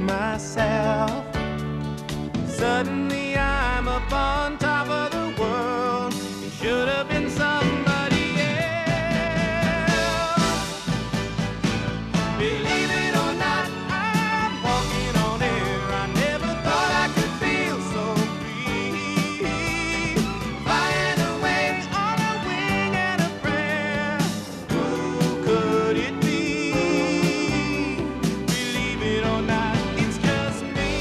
myself. Suddenly I'm up on top of the world. It should have been somebody else. Believe it or not, I'm walking on air. I never thought I could feel so free. Flying away on a wing and a prayer. Who could it be? Believe it or not, it's just me.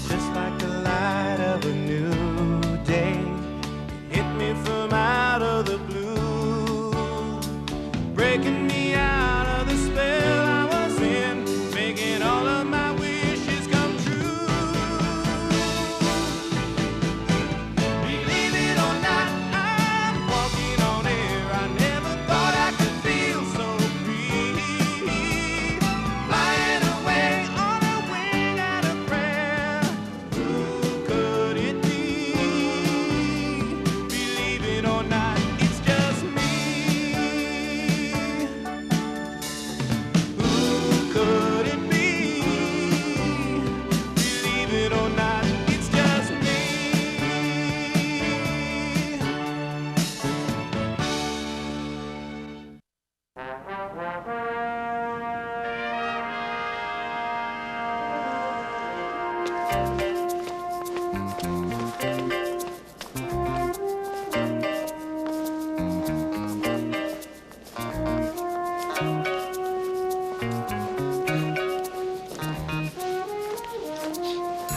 Just like the light of a new day, it hit me from out of the blue, breaking me out of the spell I was in, making all of my wishes come true. Believe it or not, I'm walking on air. I never thought I could feel so free. Flying away on a wing and a prayer. Who could it be? Believe it or not, it's just me. Who could it be? Believe it or not, it's just me.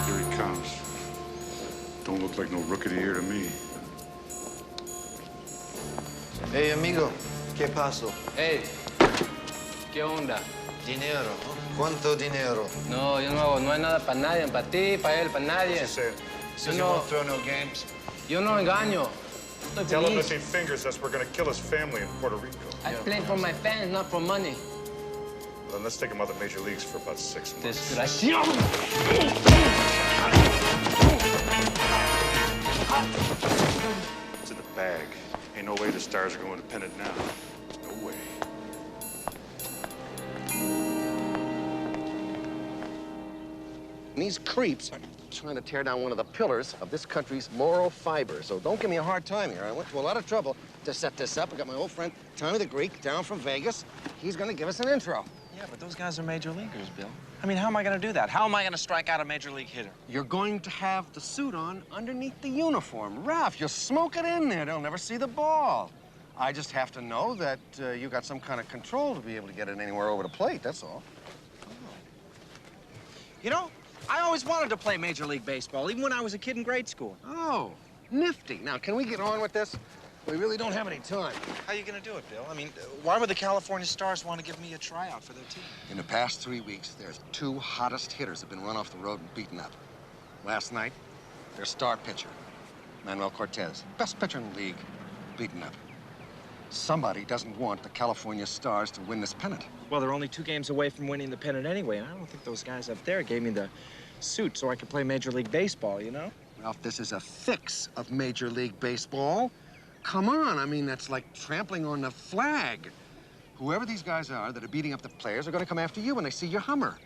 Here he comes. Don't look like no Rook of the Year to me. Hey, amigo, ¿qué pasó? Hey, ¿qué onda? Dinero. ¿Cuánto dinero? No, yo no hago, no hay nada para nadie, para ti, para él, para nadie. Said, Says You you know- won't throw no games. Yo no engaño. Estoy tell him feliz. if he fingers us, we're gonna kill his family in Puerto Rico. I play for my fans, not for money. Then let's take him out of the major leagues for about 6 months. Desgraciado. It's in the bag. Ain't no way the Stars are going independent now. No way. These creeps are trying to tear down one of the pillars of this country's moral fiber. So don't give me a hard time here. I went to a lot of trouble to set this up. I got my old friend Tommy the Greek down from Vegas. He's going to give us an intro. Yeah, but those guys are major leaguers, Bill. I mean, how am I going to do that? How am I going to strike out a major league hitter? You're going to have the suit on underneath the uniform. Ralph, you smoke it in there. They'll never see the ball. I just have to know that you got some kind of control to be able to get it anywhere over the plate, that's all. You know, I always wanted to play Major League Baseball, even when I was a kid in grade school. Oh, nifty. Now, can we get on with this? We really don't have any time. How are you going to do it, Bill? I mean, why would the California Stars want to give me a tryout for their team? In the past 3 weeks, their two hottest hitters have been run off the road and beaten up. Last night, their star pitcher, Manuel Cortez, best pitcher in the league, beaten up. Somebody doesn't want the California Stars to win this pennant. Well, they're only 2 games away from winning the pennant anyway. I don't think those guys up there gave me the suit so I could play Major League Baseball, you know? Ralph, this is a fix of Major League Baseball. Come on, I mean, that's like trampling on the flag. Whoever these guys are that are beating up the players are gonna come after you when they see your Hummer.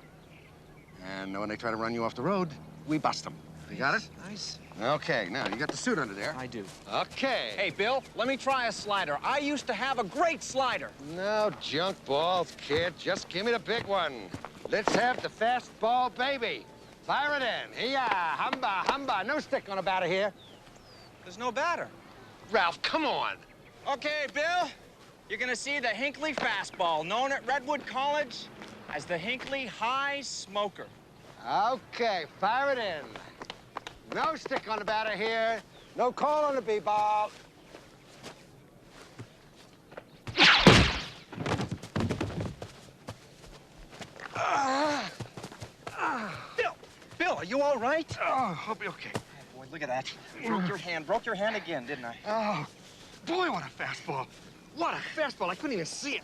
And when they try to run you off the road, we bust them. You got it? Nice. Okay, now, you got the suit under there. I do. Okay. Hey, Bill, let me try a slider. I used to have a great slider. No junk balls, kid. Just give me the big one. Let's have the fastball, baby. Fire it in. Here, humba, humba. No stick on a batter here. There's no batter. Ralph, come on. Okay, Bill, you're gonna see the Hinckley fastball, known at Redwood College as the Hinckley High Smoker. Okay, fire it in. No stick on the batter here. No call on the b-ball. Bill, are you all right? Oh, I'll be okay. Boy, look at that. Broke your hand again, didn't I? Oh, boy, what a fastball. What a fastball. I couldn't even see it.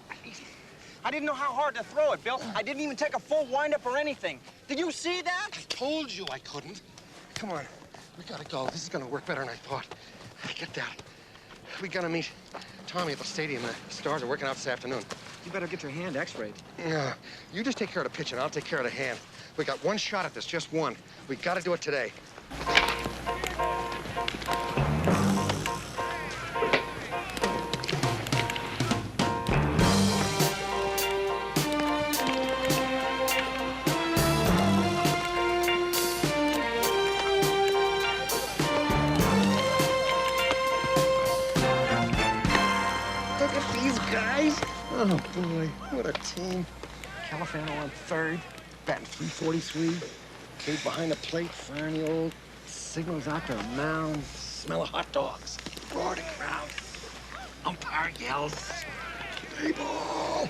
I didn't know how hard to throw it, Bill. I didn't even take a full windup or anything. Did you see that? I told you I couldn't. Come on, we gotta go. This is gonna work better than I thought. Get down. We gotta meet Tommy at the stadium. The Stars are working out this afternoon. You better get your hand x-rayed. Yeah, you just take care of the pitch and I'll take care of the hand. We got one shot at this, just one. We gotta do it today. Look at these guys. Oh, boy, what a team. Califano on third, batting .343. Kate behind the plate, firing the old signals out to the mound. Smell of hot dogs. Roar the crowd. Umpire yells. Play ball.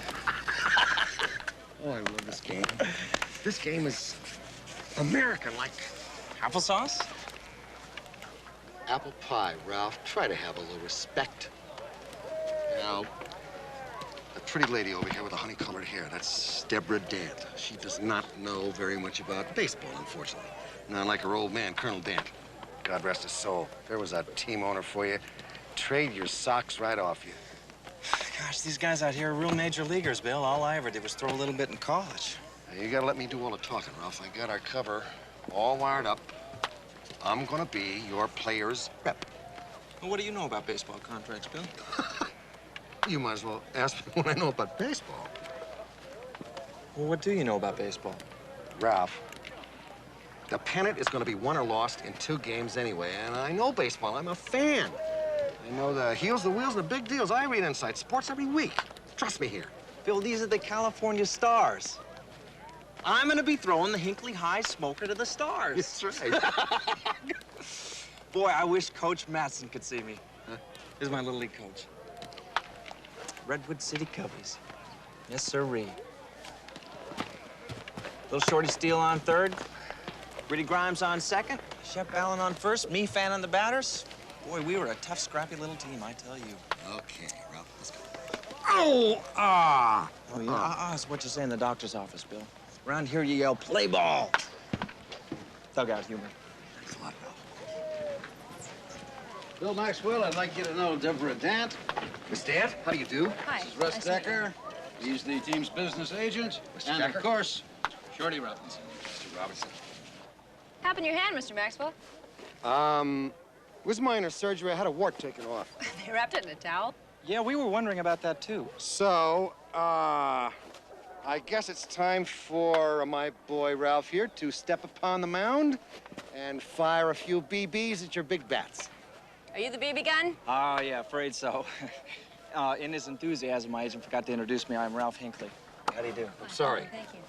Oh, I love this game. This game is American, like Applesauce? apple pie, Ralph. Try to have a little respect. Now, the pretty lady over here with the honey-colored hair, that's Deborah Dant. She does not know very much about baseball, unfortunately. Not like her old man, Colonel Dant. God rest his soul. If there was a team owner for you, trade your socks right off you. Gosh, these guys out here are real major leaguers, Bill. All I ever did was throw a little bit in college. Now, you gotta let me do all the talking, Ralph. I got our cover all wired up. I'm gonna be your player's rep. Well, what do you know about baseball contracts, Bill? You might as well ask me what I know about baseball. Well, what do you know about baseball? Ralph, the pennant is going to be won or lost in 2 games anyway, and I know baseball. I'm a fan. I know the heels, the wheels, and the big deals. I read Inside Sports every week. Trust me here. Bill, these are the California Stars. I'm gonna be throwing the Hinckley High Smoker to the Stars. That's right. Boy, I wish Coach Matson could see me. Here's my Little League coach. Redwood City Cubbies. Yes, sirree. Little Shorty Steele on third. Gritty Grimes on second. Shep Allen on first. Me fanning the batters. Boy, we were a tough, scrappy little team, I tell you. Okay, Ralph, let's go. Oh, ah! Oh, yeah? That's what you say in the doctor's office, Bill. Around here, you yell, play ball. Dugout humor. Thanks a lot, Ralph. Bill Maxwell, I'd like you to know Deborah Dant. Miss Dant, how do you do? Hi. This is Russ nice to meet you. Decker. He's the team's business agent. Mr. And, Decker? of course, Shorty Robinson. Mr. Robinson. Happened to your hand, Mr. Maxwell? It was minor surgery. I had a wart taken off. They wrapped it in a towel. Yeah, we were wondering about that, too. So, I guess it's time for my boy Ralph here to step upon the mound and fire a few BBs at your big bats. Are you the BB gun? Oh, yeah, afraid so. In his enthusiasm, my agent forgot to introduce me. I'm Ralph Hinckley. How do you do? I'm sorry. Thank you.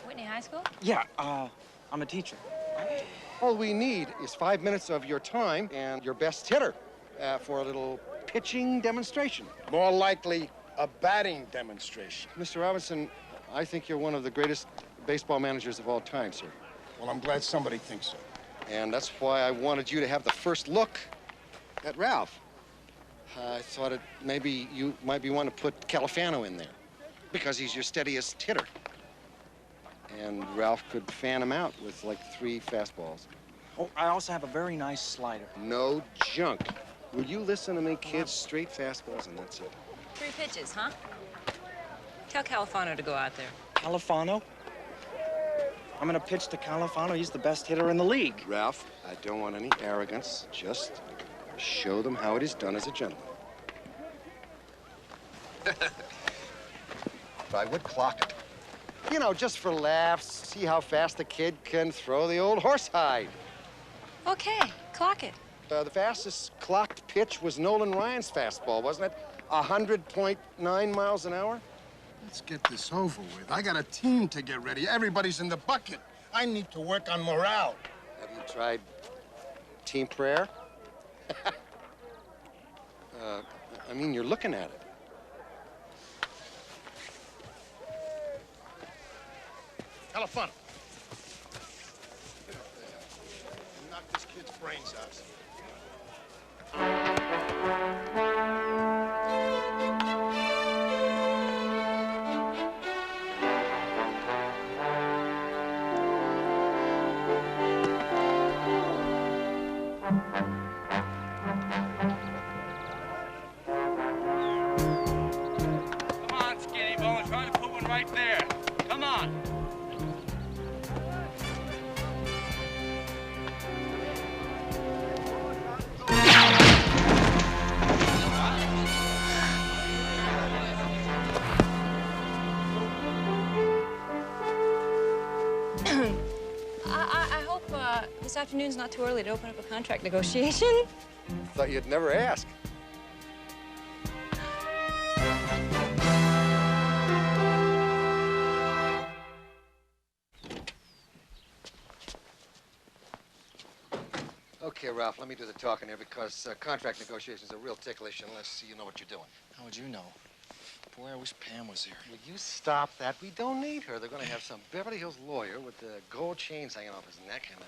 Whitney High School? Yeah, I'm a teacher. All we need is 5 minutes of your time and your best hitter for a little pitching demonstration. More likely, a batting demonstration. Mr. Robinson, I think you're one of the greatest baseball managers of all time, sir. Well, I'm glad somebody thinks so. And that's why I wanted you to have the first look at Ralph. I thought maybe you might be wanting to put Califano in there because he's your steadiest hitter. And Ralph could fan him out with like 3 fastballs. Oh, I also have a very nice slider. No junk. Will you listen to me, kids? Straight fastballs and that's it. 3 pitches, huh? Tell Califano to go out there. Califano? I'm gonna pitch to Califano. He's the best hitter in the league. Ralph, I don't want any arrogance. Just show them how it is done as a gentleman. But I would clock it. You know, just for laughs, see how fast the kid can throw the old horsehide. Okay, clock it. The fastest clocked pitch was Nolan Ryan's fastball, wasn't it? 100.9 miles an hour? Let's get this over with. I got a team to get ready. Everybody's in the bucket. I need to work on morale. Have you tried team prayer? I mean, you're looking at it. Califano. Get up there. Knock this kid's brains out. Come on, skinny bone, and try to put one right there. Come on. I hope this afternoon's not too early to open up a contract negotiation. Thought you'd never ask. Okay, Ralph, let me do the talking here because contract negotiations are real ticklish unless you know what you're doing. How would you know? Boy, I wish Pam was here. Will you stop that? We don't need her. They're going to have some Beverly Hills lawyer with gold chains hanging off his neck and an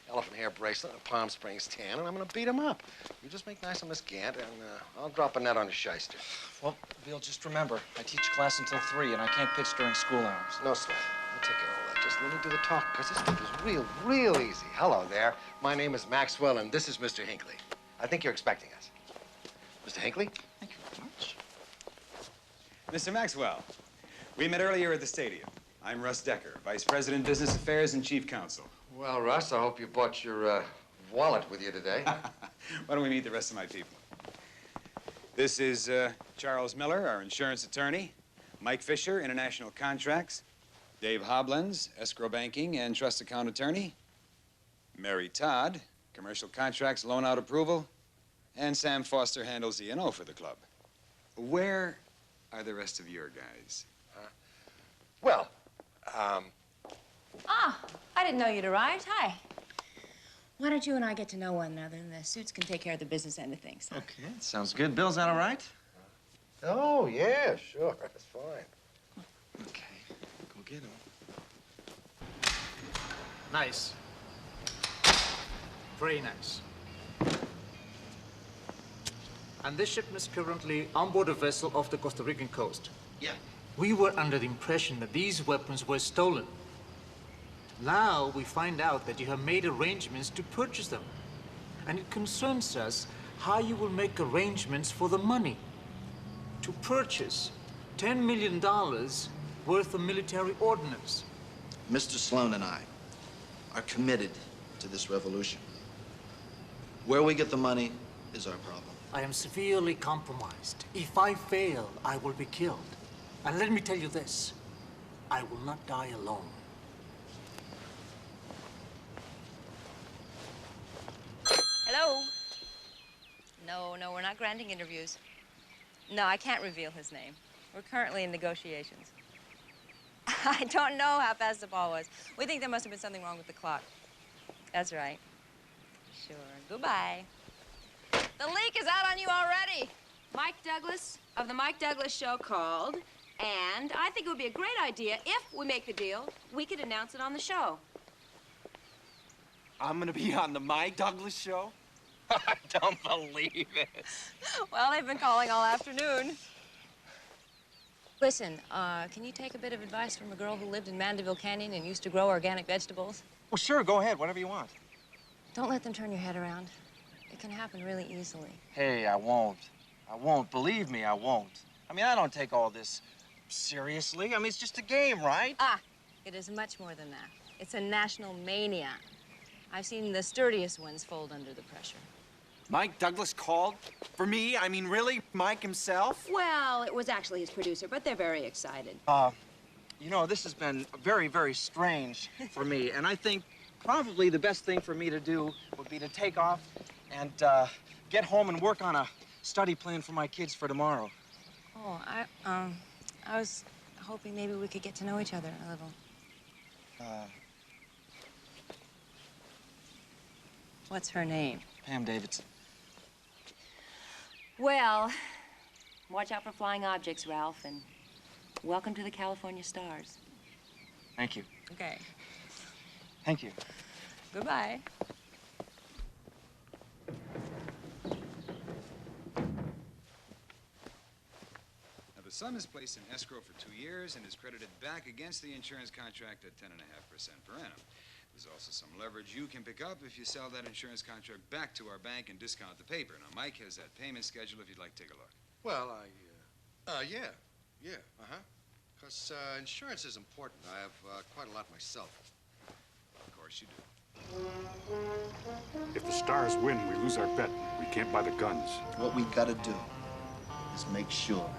elephant hair bracelet and a Palm Springs tan, and I'm going to beat him up. You just make nice on Miss Gant, and I'll drop a net on your shyster. Well, Bill, just remember, I teach class until 3, and I can't pitch during school hours. No sweat. We'll take care of all that. Just let me do the talk, because this stuff is real easy. Hello there. My name is Maxwell, and this is Mr. Hinckley. I think you're expecting us. Mr. Hinckley? Thank you very much. Mr. Maxwell, we met earlier at the stadium. I'm Russ Decker, Vice President, Business Affairs and Chief Counsel. Well, Russ, I hope you brought your wallet with you today. Why don't we meet the rest of my people? This is Charles Miller, our insurance attorney. Mike Fisher, international contracts. Dave Hoblenz, escrow banking and trust account attorney. Mary Todd, commercial contracts, loan out approval. And Sam Foster handles E&O for the club. Where are the rest of your guys? Well, Ah, I didn't know you'd arrived. Hi. Why don't you and I get to know one another, and the suits can take care of the business end of things, huh? Okay, sounds good. Bill's that all right? oh, yeah, sure. That's fine. Okay, go get him. Nice. Very nice. And this ship is currently on board a vessel off the Costa Rican coast. Yeah. We were under the impression that these weapons were stolen. Now we find out that you have made arrangements to purchase them. And it concerns us how you will make arrangements for the money. To purchase $10 million worth of military ordnance. Mr. Sloan and I are committed to this revolution. Where we get the money is our problem. I am severely compromised. If I fail, I will be killed. And let me tell you this, I will not die alone. Hello? No, we're not granting interviews. No, I can't reveal his name. We're currently in negotiations. I don't know how fast the ball was. We think there must have been something wrong with the clock. That's right. Sure. Goodbye. The leak is out on you already. Mike Douglas of The Mike Douglas Show called, and I think it would be a great idea if we make the deal, we could announce it on the show. I'm gonna be on the Mike Douglas Show? I don't believe it. Well, they've been calling all afternoon. Listen, can you take a bit of advice from a girl who lived in Mandeville Canyon and used to grow organic vegetables? Well, sure, go ahead, whatever you want. Don't let them turn your head around. It can happen really easily. Hey, I won't. I won't. Believe me, I won't. I mean, I don't take all this seriously. I mean, it's just a game, right? Ah, it is much more than that. It's a national mania. I've seen the sturdiest ones fold under the pressure. Mike Douglas called? For me? I mean, really? Mike himself? Well, it was actually his producer, but they're very excited. You know, this has been very, very strange for me, and I think probably the best thing for me to do would be to take off and get home and work on a study plan for my kids for tomorrow. Oh, I was hoping maybe we could get to know each other a little. What's her name? Pam Davidson. Well, watch out for flying objects, Ralph, and welcome to the California Stars. Thank you. Okay. Thank you. Goodbye. Now, the sum is placed in escrow for 2 years and is credited back against the insurance contract at 10.5% per annum. There's also some leverage you can pick up if you sell that insurance contract back to our bank and discount the paper. Now, Mike has that payment schedule if you'd like to take a look. Well, yeah. Yeah, because insurance is important. I have quite a lot myself. Of course you do. If the Stars win, we lose our bet. We can't buy the guns. What we gotta do is make sure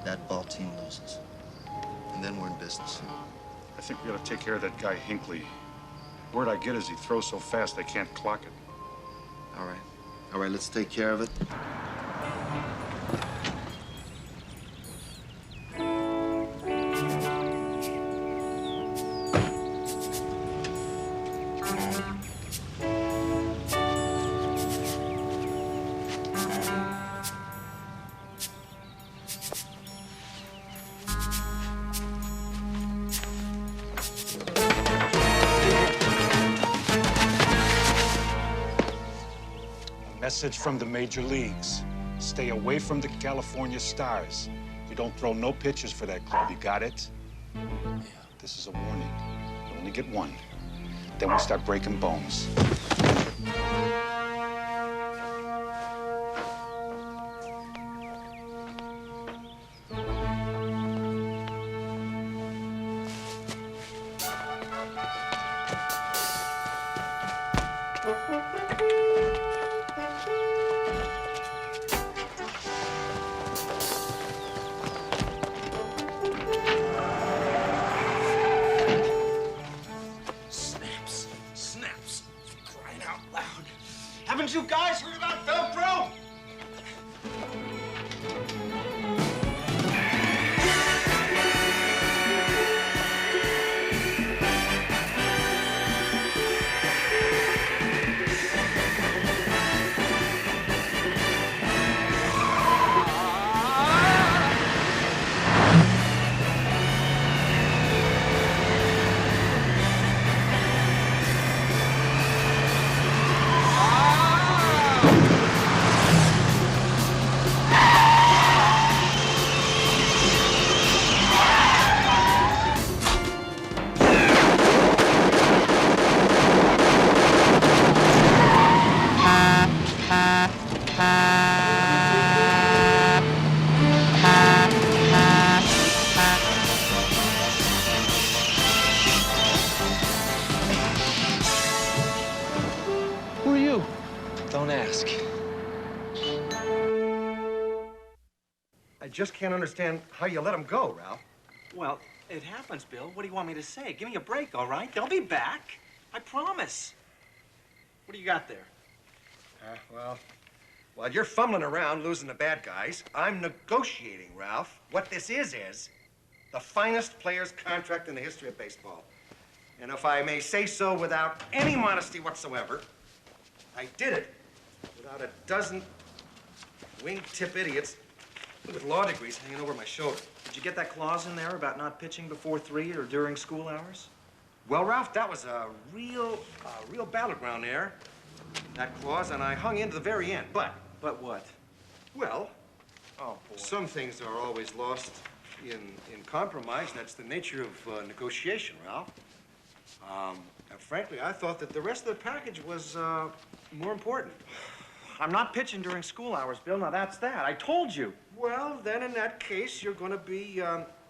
that ball team loses. And then we're in business. I think we ought to take care of that guy Hinckley. Word I get is he throws so fast they can't clock it. All right. All right, let's take care of it. Message from the major leagues. Stay away from the California Stars. You don't throw no pitches for that club. You got it? Yeah. This is a warning. You only get one. Then we start breaking bones. Haven't you guys heard about Velcro? Who are you? Don't ask. I just can't understand how you let him go, Ralph. Well, it happens, Bill. What do you want me to say? Give me a break, all right? They'll be back. I promise. What do you got there? Well, while you're fumbling around losing the bad guys, I'm negotiating, Ralph. What this is the finest player's contract in the history of baseball. And if I may say so without any modesty whatsoever, I did it without a dozen wingtip idiots with law degrees hanging over my shoulder. Did you get that clause in there about not pitching before 3 or during school hours? Well, Ralph, that was a real battleground there, that clause, and I hung in to the very end. But what? Well, oh, boy. Some things are always lost in compromise. That's the nature of negotiation, Ralph. And frankly, I thought that the rest of the package was more important. I'm not pitching during school hours, Bill. Now, that's that. I told you. Well, then in that case, you're going to be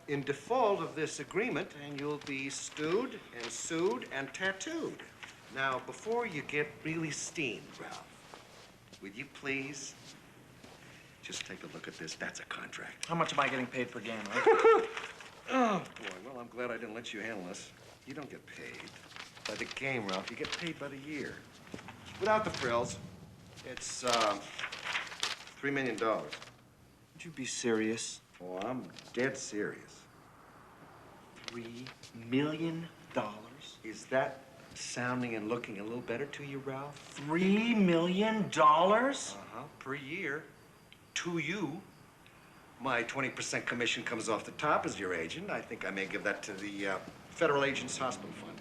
in default of this agreement, and you'll be stewed and sued and tattooed. Now, before you get really steamed, Ralph, would you please just take a look at this? That's a contract. How much am I getting paid per game, right? Oh, boy. Well, I'm glad I didn't let you handle this. You don't get paid by the game, Ralph. You get paid by the year. Without the frills, it's $3 million. Would you be serious? Oh, I'm dead serious. $3 million? Is that sounding and looking a little better to you, Ralph? $3 million? Per year. To you. My 20% commission comes off the top as your agent. I think I may give that to the Federal Agents Hospital Fund.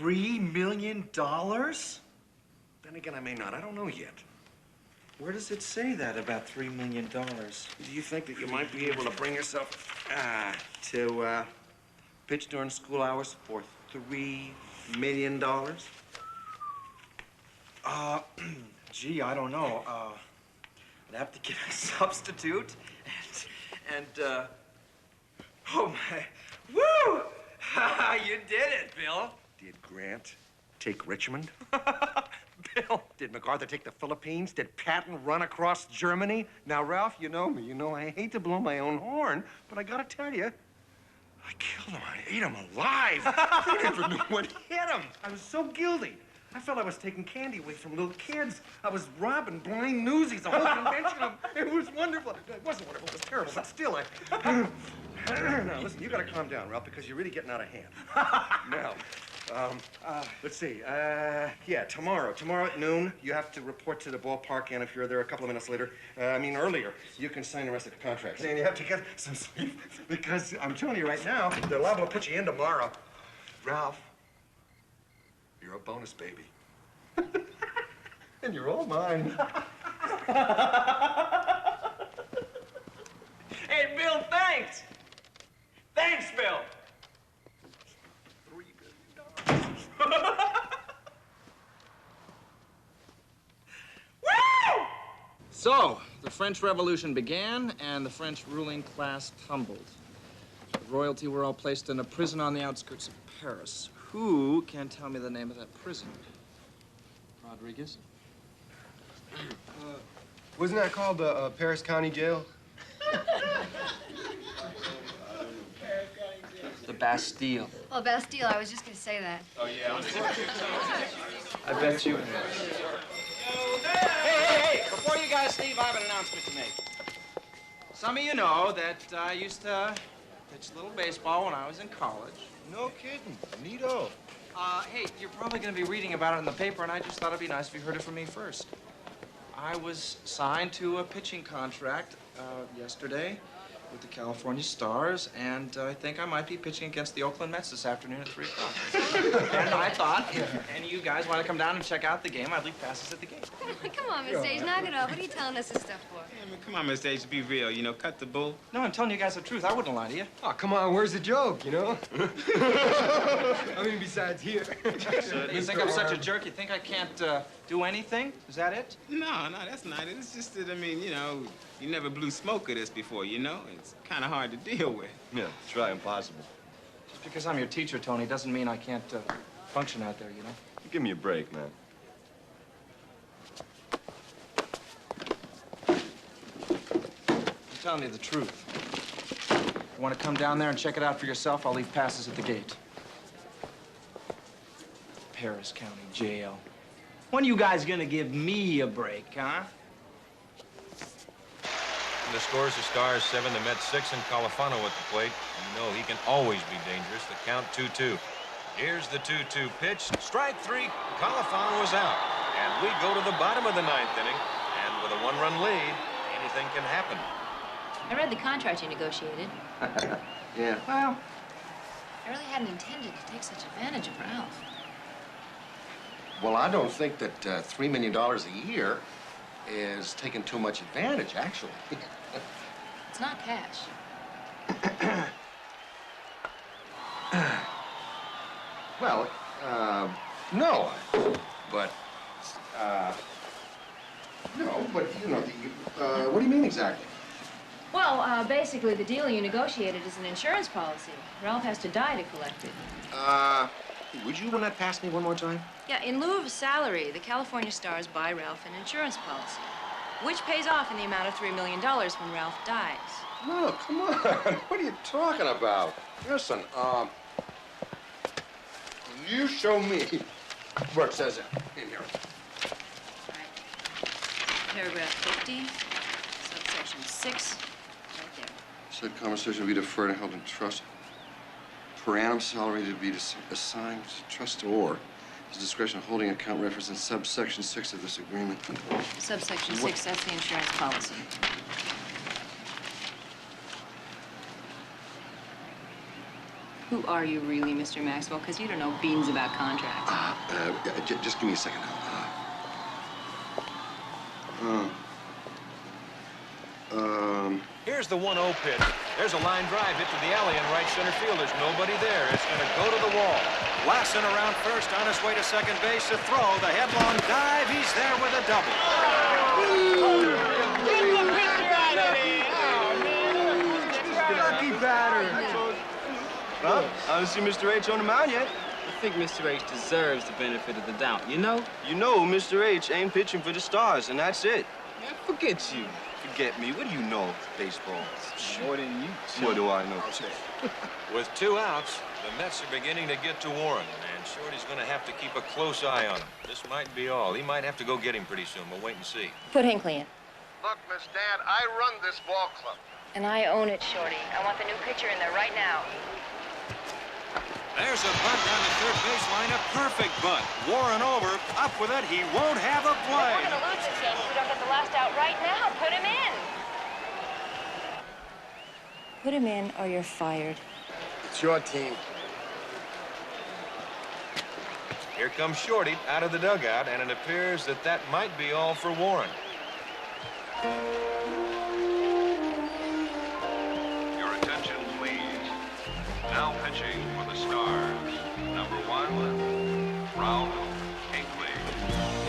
$3 million? Then again, I may not. I don't know yet. Where does it say that about $3 million? Do you think that you might be able to bring yourself to pitch during school hours for $3 million? Gee, I don't know. I'd have to get a substitute and Oh, my. Woo! You did it, Bill. Did Grant take Richmond? Bill. Did MacArthur take the Philippines? Did Patton run across Germany? Now, Ralph, you know me. You know I hate to blow my own horn, but I gotta tell you, I killed him. I ate him alive. I never knew what hit him. I was so guilty. I felt I was taking candy away from little kids. I was robbing blind newsies, the whole convention of it was wonderful. It wasn't wonderful, it was terrible, but still, Now, listen, you gotta calm down, Ralph, because you're really getting out of hand. Now, let's see. Yeah, tomorrow at noon, you have to report to the ballpark, and if you're there a couple of minutes later, earlier, you can sign the rest of the contracts. And you have to get some sleep, because I'm telling you right now, they're liable to put you in tomorrow. Ralph, you're a bonus baby. And you're all mine. Hey, Bill, thanks. Thanks, Bill. $3 billion. Woo! So, the French Revolution began, and the French ruling class tumbled. The royalty were all placed in a prison on the outskirts of Paris. Who can tell me the name of that prison? Rodriguez? Wasn't that called the Paris County Jail? The Bastille. Well, Bastille, I was just gonna say that. Oh, yeah. I bet you. Hey! Before you guys leave, I have an announcement to make. Some of you know that I used to pitch a little baseball when I was in college. No kidding. Neato. Hey, you're probably going to be reading about it in the paper, and I just thought it'd be nice if you heard it from me first. I was signed to a pitching contract yesterday with the California Stars, and I think I might be pitching against the Oakland Mets this afternoon at 3 o'clock. And I thought, if any of you guys want to come down and check out the game, I'd leave passes at the gate. Come on, Miss Sage, knock it off. What are you telling us this stuff for? Yeah, I mean, come on, Miss Sage, be real. You know, cut the bull. No, I'm telling you guys the truth. I wouldn't lie to you. Oh, come on, where's the joke, you know? I mean, besides here. You think I'm such a jerk? You think I can't do anything? Is that it? No, that's not it. It's just that, I mean, you know, you never blew smoke at this before, you know? It's kind of hard to deal with. Yeah, try impossible. Just because I'm your teacher, Tony, doesn't mean I can't function out there, you know? Give me a break, man. I'm telling you the truth. You want to come down there and check it out for yourself? I'll leave passes at the gate. Paris County Jail. When are you guys gonna give me a break, huh? The scores, the Stars 7, the Mets 6, and Califano at the plate. You know he can always be dangerous. The count 2-2. Here's the 2-2 pitch. Strike 3. Califano was out. And we go to the bottom of the 9th inning. And with a 1-run lead, anything can happen. I read the contract you negotiated. Yeah. Well, I really hadn't intended to take such advantage of Ralph. Well, I don't think that $3 million a year is taking too much advantage, actually. It's not cash. Well, no. But, no, but, you know, what do you mean exactly? Well, basically, the deal you negotiated is an insurance policy. Ralph has to die to collect it. Would you run that past me one more time? Yeah, in lieu of a salary, the California Stars buy Ralph an insurance policy, which pays off in the amount of $3 million when Ralph dies. No, come on. What are you talking about? Listen, you show me where it says it in here. All right. Paragraph 50, subsection 6, right there. Said conversation will be deferred and held in trust. Per annum salary to be assigned to trustor. His discretion of holding account reference in subsection 6 of this agreement. Subsection 6, that's the insurance policy. Who are you really, Mr. Maxwell? Because you don't know beans about contracts. Just give me a second now. Here's the 1-0 pitch. There's a line drive hit to the alley in right center field. There's nobody there. It's going to go to the wall. Lassen around first, on his way to second base to throw. The headlong dive. He's there with a double. Lucky batter. Well, I haven't seen Mr. H on the mound yet. I think Mr. H deserves the benefit of the doubt, you know? You know Mr. H ain't pitching for the Stars, and that's it. Yeah, forget you. Forget me. What do you know of baseball? More than you. What do I know? With 2 outs, the Mets are beginning to get to Warren, and Shorty's going to have to keep a close eye on him. This might be all. He might have to go get him pretty soon. We'll wait and see. Put Hinckley in. Look, Miss Dad, I run this ball club. And I own it, Shorty. I want the new pitcher in there right now. There's a bunt down the third baseline, a perfect bunt. Warren over, up with it. He won't have a play. We're going to lose this game if we don't get the last out right now. Put him in. Put him in or you're fired. It's your team. Here comes Shorty out of the dugout, and it appears that that might be all for Warren. Your attention, please. Now pitching for the Stars. Number 1, Ralph Hinckley.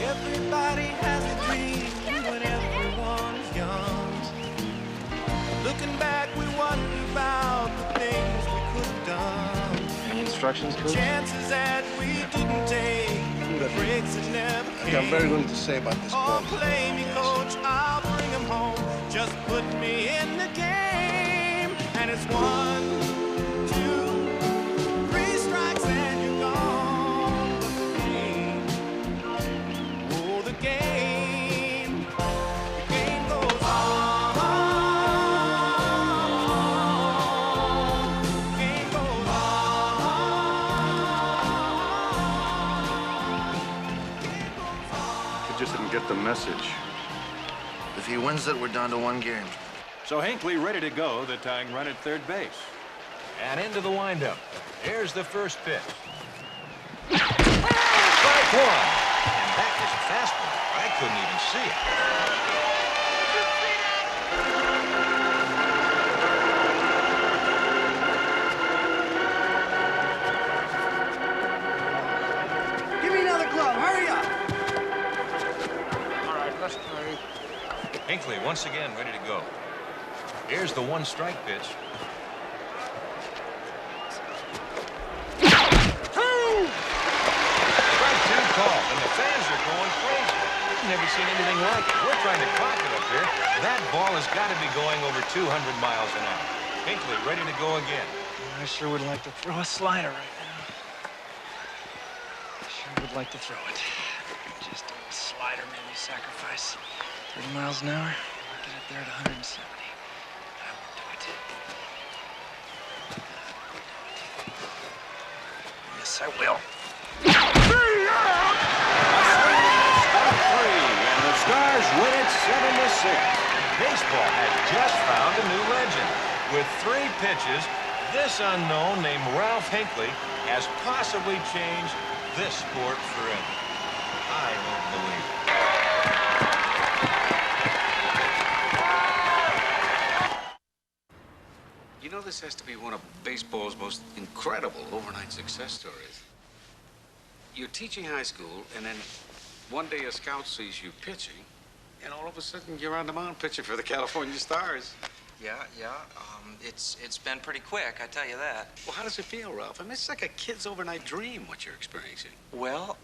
Everybody has a dream when everyone's young. Looking back, we wonder about the things we could have done. Any instructions, Coach? Chances that we didn't take, breaks that never I came. got very little to say about this ball. Oh, play me, coach, I'll bring him home. Just put me in the game. And it's 1, 2, 3 strikes and you're gone. But the game, oh, the game goes on. The game goes on. You just didn't get the message. If he wins it, we're down to 1 game. So Hinckley ready to go, the tying run at third base. And into the windup. Here's the first pitch. Strike 1. And that is a fastball. I couldn't even see it. Give me another glove. Hurry up. All right, let's play. Hinckley once again ready to go. Here's the 1-strike pitch. Strike 2 call, and the fans are going crazy. I've never seen anything like it. We're trying to clock it up here. That ball has got to be going over 200 miles an hour. Hinckley ready to go again. I sure would like to throw a slider right now. I sure would like to throw it. Just a slider made me sacrifice 30 miles an hour. I'll get it there at 170. I won't do it. Yes, I will. And the Stars win it 7-6. Baseball has just found a new legend. With 3 pitches, this unknown named Ralph Hinckley has possibly changed this sport forever. I don't believe it. You know, this has to be one of baseball's most incredible overnight success stories. You're teaching high school, and then one day a scout sees you pitching, and all of a sudden you're on the mound pitching for the California Stars. Yeah. It's been pretty quick, I tell you that. Well, how does it feel, Ralph? I mean, it's like a kid's overnight dream, what you're experiencing. Well,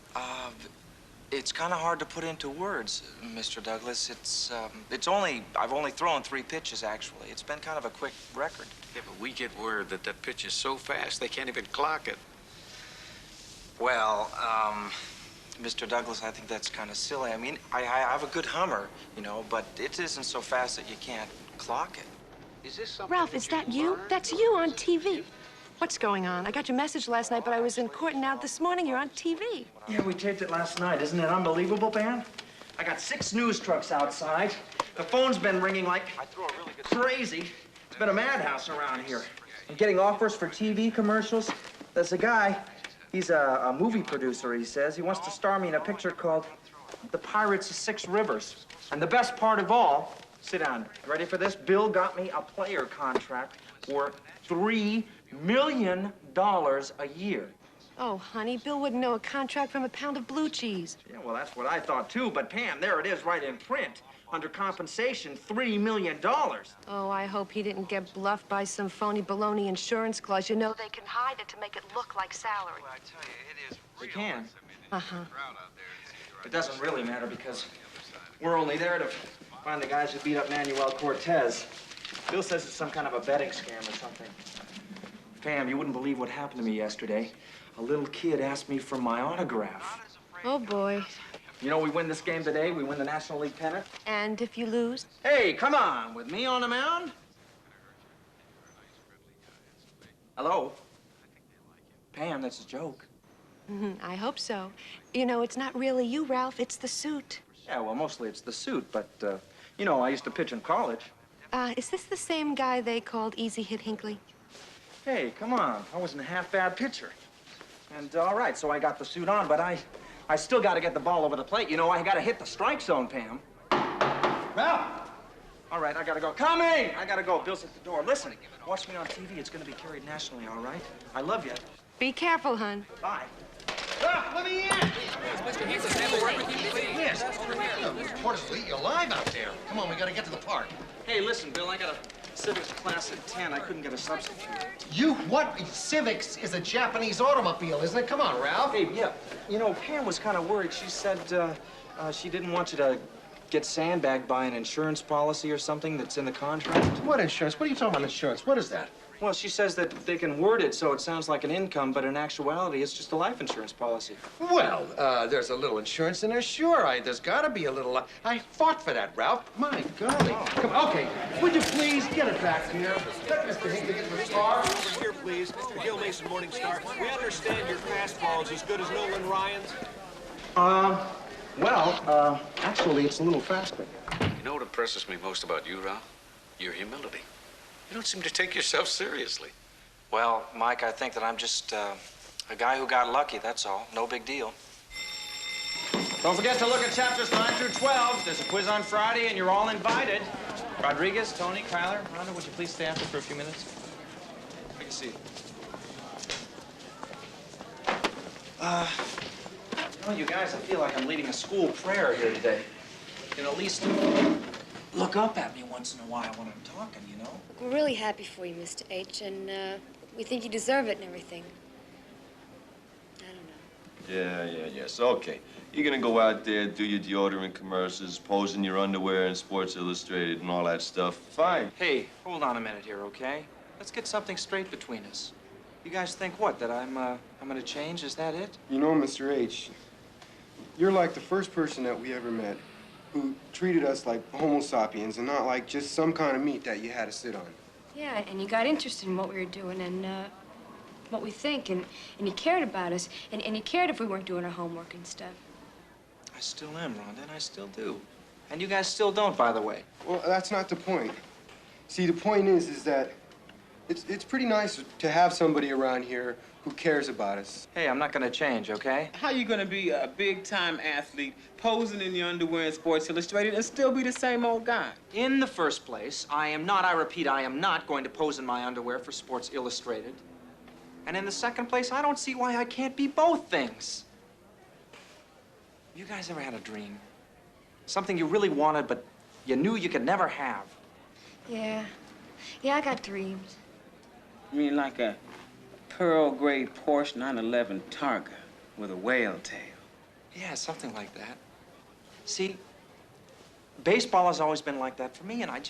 it's kind of hard to put into words, Mr. Douglas. I've only thrown 3 pitches, actually. It's been kind of a quick record. Yeah, but we get word that that pitch is so fast they can't even clock it. Well, Mr. Douglas, I think that's kind of silly. I mean, I have a good hummer, you know, but it isn't so fast that you can't clock it. Is this something Ralph, is that you? That's you on TV. What's going on? I got your message last night, but I was in court, and now this morning you're on TV. Yeah, we taped it last night. Isn't it unbelievable, man? I got 6 news trucks outside. The phone's been ringing like crazy. It's been a madhouse around here. I'm getting offers for TV commercials. There's a guy, he's a movie producer, he says. He wants to star me in a picture called The Pirates of 6 Rivers. And the best part of all, sit down. Ready for this? Bill got me a player contract worth $3 million a year. Oh, honey, Bill wouldn't know a contract from a pound of blue cheese. Yeah, well, that's what I thought, too. But, Pam, there it is right in print. Under compensation, $3 million. Oh, I hope he didn't get bluffed by some phony baloney insurance clause. You know, they can hide it to make it look like salary. Well, I tell you, it is real. They can. Uh-huh. It doesn't really matter because we're only there to find the guys who beat up Manuel Cortez. Bill says it's some kind of a betting scam or something. Pam, you wouldn't believe what happened to me yesterday. A little kid asked me for my autograph. Oh, boy. You know, we win this game today, we win the National League pennant. And if you lose? Hey, come on, with me on the mound? Hello? Pam, that's a joke. I hope so. You know, it's not really you, Ralph. It's the suit. Yeah, well, mostly it's the suit, but, you know, I used to pitch in college. Is this the same guy they called Easy Hit Hinckley? Hey, come on. I wasn't a half-bad pitcher. And, all right, so I got the suit on, but I still got to get the ball over the plate. You know, I got to hit the strike zone, Pam. Ralph! All right, I got to go. Coming! I got to go. Bill's at the door. Listen, watch me on TV. It's going to be carried nationally, all right? I love you. Be careful, hon. Bye. Let me in! Mr. Hinckley, can I have a word with you, please? Yes. The reporters will eat you alive out there. Come on, we gotta get to the park. Hey, listen, Bill, I got a civics class at 10. I couldn't get a substitute. You what? Civics is a Japanese automobile, isn't it? Come on, Ralph. Hey, yeah. You know, Pam was kind of worried. She said she didn't want you to get sandbagged by an insurance policy or something that's in the contract. What insurance? What are you talking about, insurance? What is that? Well, she says that they can word it so it sounds like an income, but in actuality, it's just a life insurance policy. Well, there's a little insurance in there, sure. There's gotta be a little. I fought for that, Ralph. My golly. Come on, okay. Would you please get it back here? Let Mr. Hinckley get to the car. Over here, please. Mr. Gil Mason, Morning Star. We understand your fastball is as good as Nolan Ryan's. Well, actually, it's a little faster. You know what impresses me most about you, Ralph? Your humility. You don't seem to take yourself seriously. Well, Mike, I think that I'm just a guy who got lucky, that's all. No big deal. Don't forget to look at chapters 9 through 12. There's a quiz on Friday, and you're all invited. Rodriguez, Tony, Kyler, Rhonda, would you please stay after for a few minutes? Take a seat. Well, you guys, I feel like I'm leading a school prayer here today. You can at least look up at me once in a while when I'm talking, you know? We're really happy for you, Mr. H, and we think you deserve it and everything. I don't know. Yes, okay. You're gonna go out there, do your deodorant commercials, pose in your underwear in Sports Illustrated and all that stuff. Fine. Hey, hold on a minute here, okay? Let's get something straight between us. You guys think what, that I'm gonna change? Is that it? You know, Mr. H, you're like the first person that we ever met who treated us like Homo sapiens and not like just some kind of meat that you had to sit on. Yeah, and you got interested in what we were doing and what we think, and you cared about us, and you cared if we weren't doing our homework and stuff. I still am, Rhonda, and I still do. And you guys still don't, by the way. Well, that's not the point. See, the point is that it's pretty nice to have somebody around here who cares about us. Hey, I'm not gonna change, okay? How you gonna be a big-time athlete, posing in your underwear in Sports Illustrated, and still be the same old guy? In the first place, I repeat, I am not going to pose in my underwear for Sports Illustrated. And in the second place, I don't see why I can't be both things. You guys ever had a dream? Something you really wanted, but you knew you could never have? Yeah. Yeah, I got dreams. You mean like a pearl gray Porsche 911 Targa with a whale tail? Yeah, something like that. See, baseball has always been like that for me, and I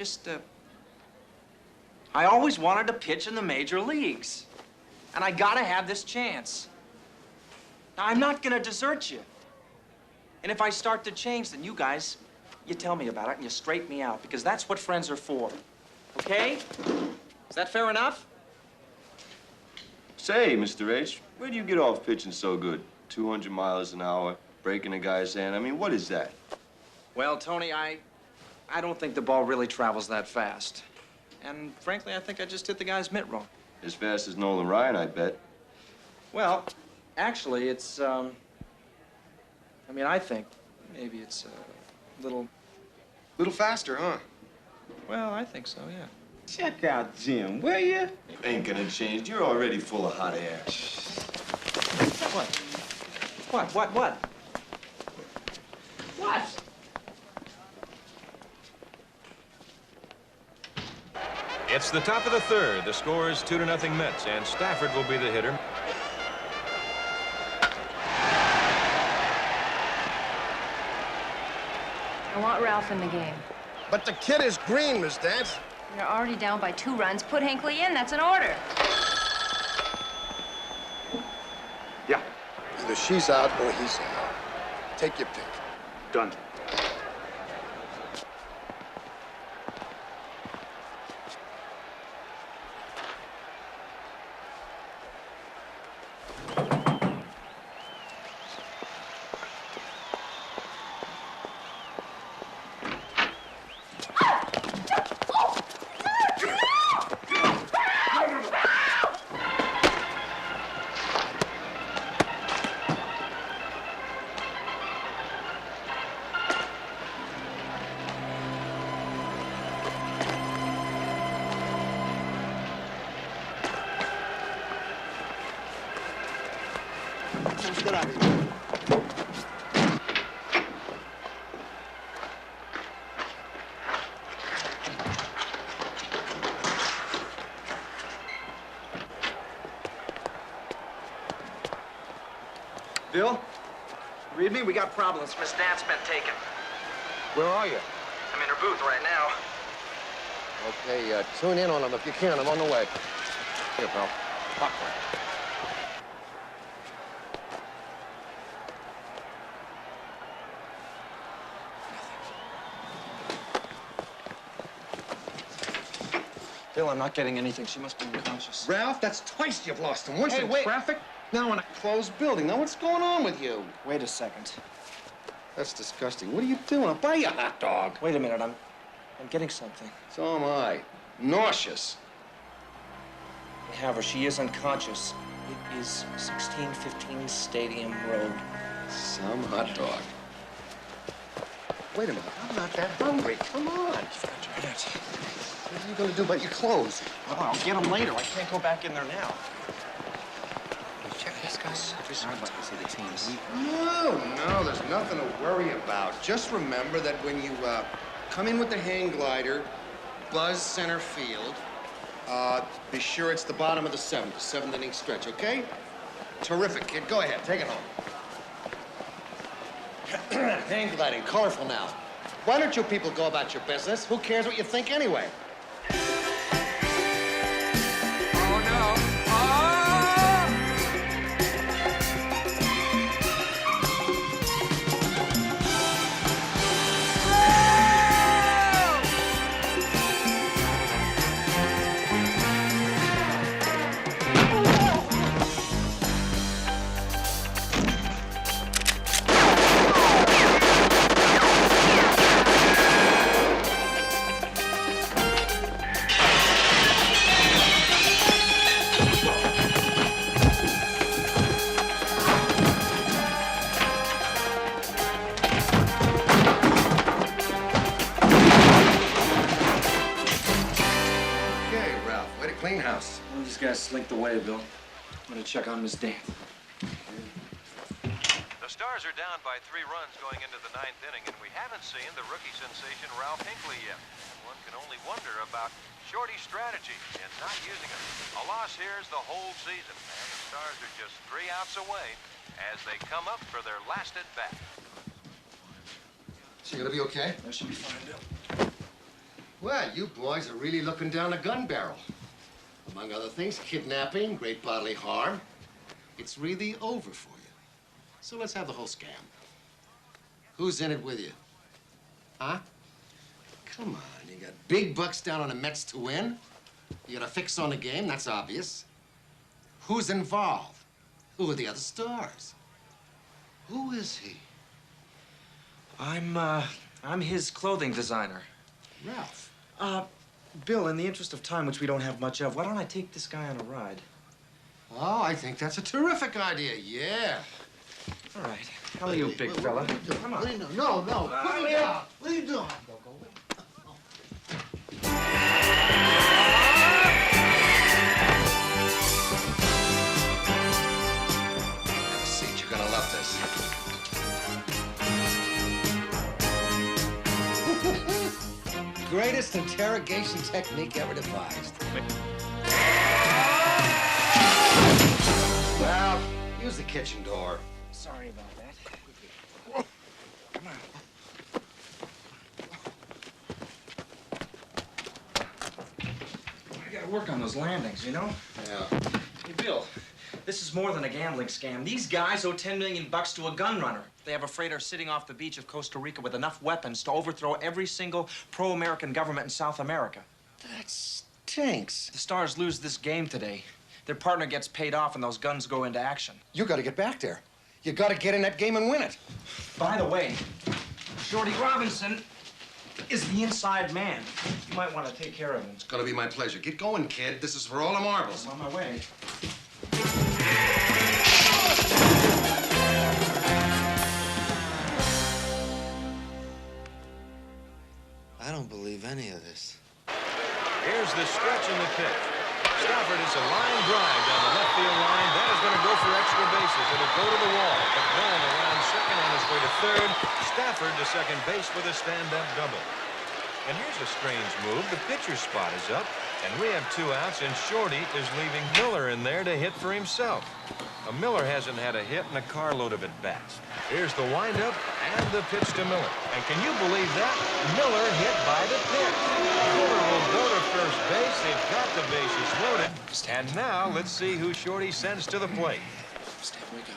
always wanted to pitch in the major leagues. And I gotta have this chance. Now, I'm not gonna desert you. And if I start to change, then you guys, you tell me about it and you straighten me out, because that's what friends are for. Okay? Is that fair enough? Say, Mr. H, where do you get off pitching so good? 200 miles an hour, breaking a guy's hand. I mean, what is that? Well, Tony, I don't think the ball really travels that fast. And frankly, I think I just hit the guy's mitt wrong. As fast as Nolan Ryan, I bet. Well, actually, it's, I think maybe it's a little... Little faster, huh? Well, I think so, yeah. Check out Jim, will you? Ain't gonna change. You're already full of hot air. What? What? It's the top of the third. The score is 2-0 Mets, and Stafford will be the hitter. I want Ralph in the game. But the kid is green, Miss Dance. You're already down by 2 runs. Put Hinckley in. That's an order. Yeah, Either she's out or he's out. Take your pick. done. Let's get out of here. Bill? Read me? We got problems. Miss Dance been taken. Where are you? I'm in her booth right now. Okay, tune in on them if you can. I'm on the way. Here, pal. Popcorn. Bill, I'm not getting anything. She must be unconscious. Ralph, that's twice you've lost him. Once Hey, in wait. traffic, now in a closed building. Now, what's going on with you? Wait a second. That's disgusting. What are you doing? I'll buy you a hot dog. Wait a minute. I'm getting something. So am I. Nauseous. I have her. She is unconscious. It is 1615 Stadium Road. Some hot dog. Wait a minute. I'm not that hungry. Come on. What are you going to do about your clothes? Well, I'll get them later. I can't go back in there now. Check this guy's. I'd like to see the teams. No, there's nothing to worry about. Just remember that when you come in with the hang glider, buzz center field, be sure it's the bottom of the seventh inning stretch, okay? Terrific, kid. Go ahead, take it home. Hang gliding, colorful now. Why don't you people go about your business? Who cares what you think anyway? Clean house. Well, these guys slinked away, Bill. I'm gonna check on Miss Dance. The Stars are down by 3 runs going into the 9th inning, and we haven't seen the rookie sensation Ralph Hinckley yet. One can only wonder about Shorty's strategy in not using him. A loss here is the whole season, and the Stars are just 3 outs away as they come up for their last at-bat. She gonna be okay? That should be fine, Bill. Well, you boys are really looking down a gun barrel. Among other things, kidnapping, great bodily harm. It's really over for you. So let's have the whole scam. Who's in it with you? Huh? Come on, you got big bucks down on the Mets to win. You got a fix on the game, that's obvious. Who's involved? Who are the other stars? Who is he? I'm his clothing designer. Ralph. Bill, in the interest of time, which we don't have much of, why don't I take this guy on a ride? Oh, I think that's a terrific idea, yeah. All right. How are you, big fella? Come on. What are you doing? No, put me down. What are you doing? this. Greatest interrogation technique ever devised. Well, use the kitchen door. Sorry about that. Come on. I gotta work on those landings, you know? Yeah. Hey, Bill, this is more than a gambling scam. These guys owe $10 million to a gun runner. They have a freighter sitting off the beach of Costa Rica with enough weapons to overthrow every single pro-American government in South America. That stinks. The Stars lose this game today. Their partner gets paid off and those guns go into action. You gotta get back there. You gotta get in that game and win it. By the way, Shorty Robinson is the inside man. You might want to take care of him. It's gonna be my pleasure. Get going, kid. This is for all the marbles. I'm on my way. I don't believe any of this. Here's the stretch in the pitch. Stafford is a line drive down the left field line. That is going to go for extra bases. It'll go to the wall. McMillan around second on his way to third. Stafford to second base with a stand-up double. And here's a strange move. The pitcher's spot is up, and we have 2 outs, and Shorty is leaving Miller in there to hit for himself. Miller hasn't had a hit in a carload of at-bats. Here's the windup and the pitch to Miller. And can you believe that? Miller hit by the pitch. Miller will go to first base. They've got the bases loaded. And now let's see who Shorty sends to the plate. Stan, wake up.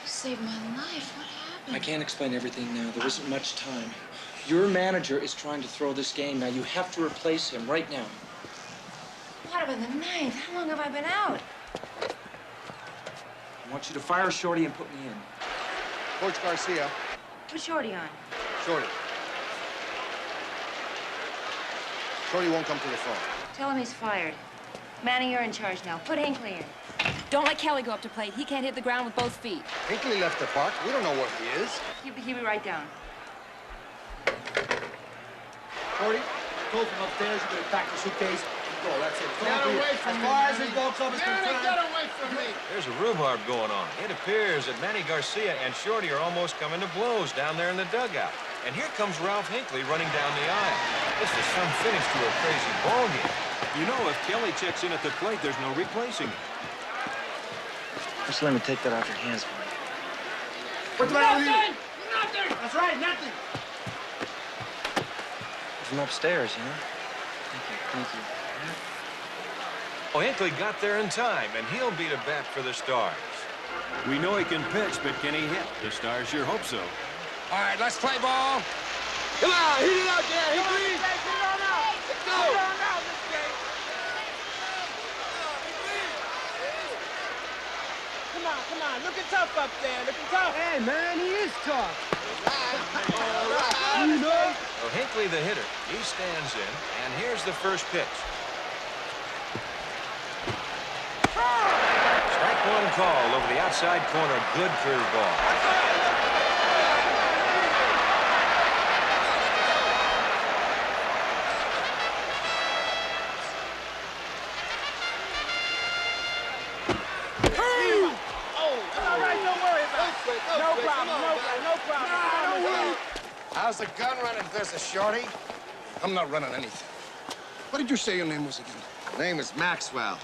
You saved my life. What happened? I can't explain everything now. There isn't much time. Your manager is trying to throw this game. Now, you have to replace him right now. What about the 9th? How long have I been out? I want you to fire Shorty and put me in. Coach Garcia. Put Shorty on. Shorty. Shorty won't come to the phone. Tell him he's fired. Manny, you're in charge now. Put Hinckley in. Don't let Kelly go up to plate. He can't hit the ground with both feet. Hinckley left the park. We don't know where he is. He'll be right down. Shorty, told from upstairs you better pack the suitcase and go. That's it. Get away from me, As far as Manny. the ball club is concerned. Get away from me. There's a rhubarb going on. It appears that Manny Garcia and Shorty are almost coming to blows down there in the dugout. And here comes Ralph Hinckley running down the aisle. This is some finish to a crazy ball game. You know, if Kelly checks in at the plate, there's no replacing him. Just let me take that off your hands, man. What's the matter with you? Nothing! That's right, nothing! From upstairs, you know? Thank you. Oh, Hinckley got there in time, and he'll beat a bat for the Stars. We know he can pitch, but can he hit? The Stars sure hope so. All right, let's play ball. Come on, hit it out there, Hinckley! Let's go. Come on, looking tough up there, looking tough. Hey, man, he is tough. All right. You know? Well, Hinckley, the hitter, he stands in, and here's the first pitch. Strike one called over the outside corner. Good curveball. How's the gun running business, Shorty? I'm not running anything. What did you say your name was again? Name is Maxwell.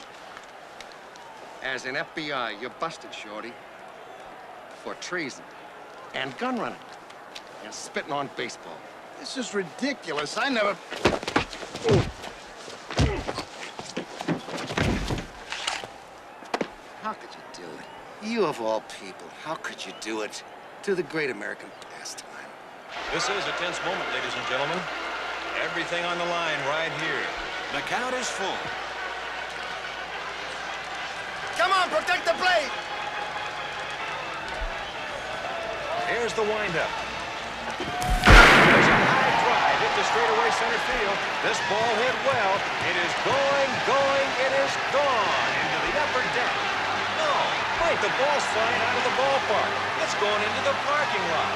As in FBI, you're busted, Shorty. For treason. And gun running. And spitting on baseball. This is ridiculous. I never... How could you do it? You of all people, how could you do it to the great American pastime? This is a tense moment, ladies and gentlemen. Everything on the line right here. The count is full. Come on, protect the plate! Here's the windup. There's a high drive hit to straightaway center field. This ball hit well. It is going, it is gone into the upper deck. No, wait, the ball's flying out of the ballpark. It's going into the parking lot.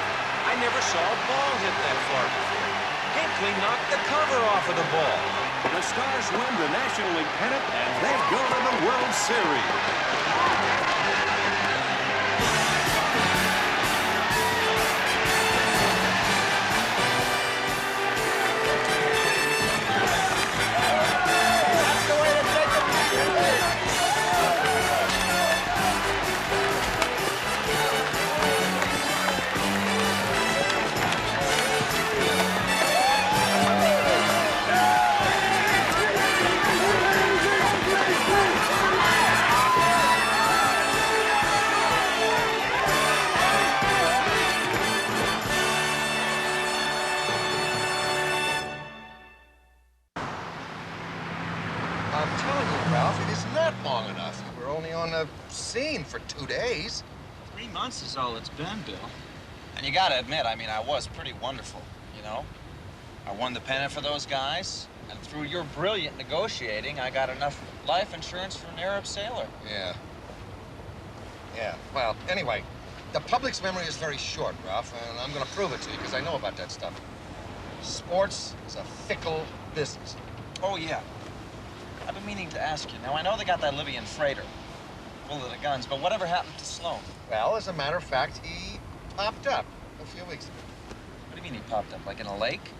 I never saw a ball hit that far before. Hinckley knocked the cover off of the ball. The Stars win the National League pennant, and they go to the World Series. scene for 2 days. 3 months is all it's been, Bill. And you gotta admit, I mean, I was pretty wonderful, you know? I won the pennant for those guys, and through your brilliant negotiating, I got enough life insurance for an Arab sailor. Yeah. Yeah, well, anyway, the public's memory is very short, Ralph, and I'm gonna prove it to you, because I know about that stuff. Sports is a fickle business. Oh, yeah. I've been meaning to ask you. Now, I know they got that Libyan freighter full of the guns, but whatever happened to Sloan? Well, as a matter of fact, he popped up a few weeks ago. What do you mean he popped up? Like in a lake?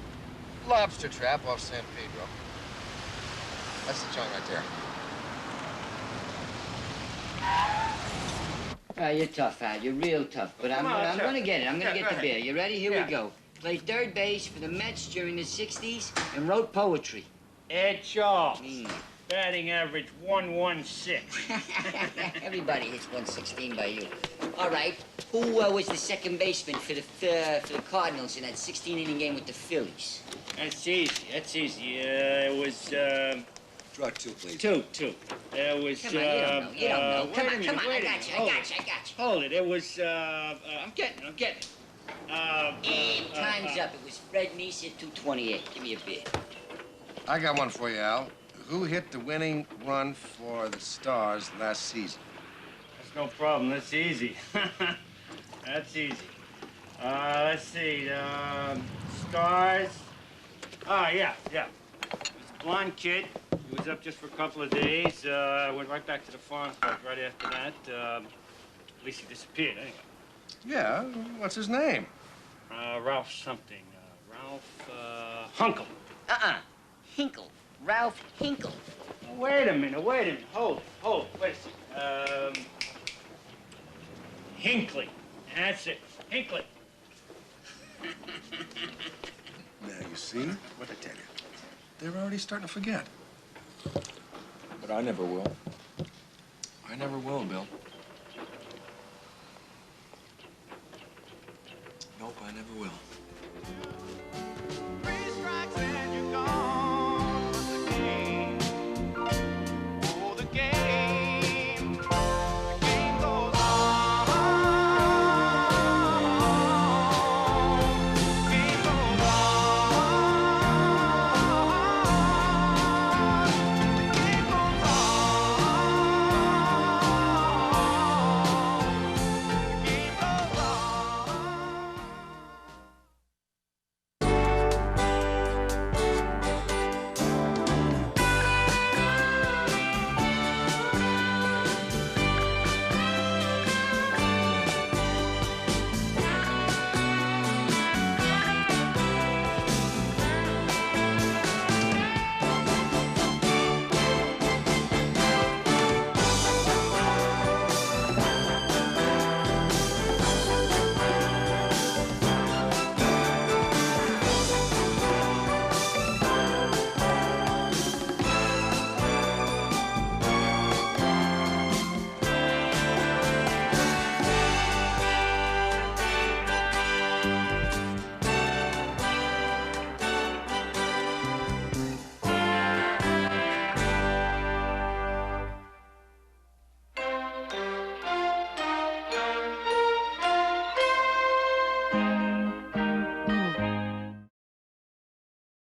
Lobster trap off San Pedro. That's the joint right there. You're tough, Al. You're real tough. But I'm gonna get it. I'm gonna get the beer. You ready? Here we go. Played third base for the Mets during the 60s and wrote poetry. Ed Charles. Batting average 116. Everybody hits 116 by you. All right. Who was the second baseman for the Cardinals in that 16-inning game with the Phillies? That's easy. That's easy. It was, Draw two, please. Two. It was, Come on, you don't know. You don't know. wait Come a on, minute, come on. wait a I minute. got you. Hold it. It was, I'm getting it. Time's up. It was Fred Meese at 228. Give me a beer. I got one for you, Al. Who hit the winning run for the Stars last season? That's no problem. That's easy. That's easy. Let's see. Stars. Oh, yeah. It was a blonde kid. He was up just for a couple of days. Went right back to the farm club right after that. At least he disappeared, anyway. Yeah, what's his name? Ralph something. Ralph, Hunkle. Hinkle. Ralph Hinkle. Wait a minute. Hold it. Wait a second. Hinckley. That's it. Hinckley. Now, you see? What'd I tell you? They're already starting to forget. But I never will. I never will, Bill. Nope, I never will.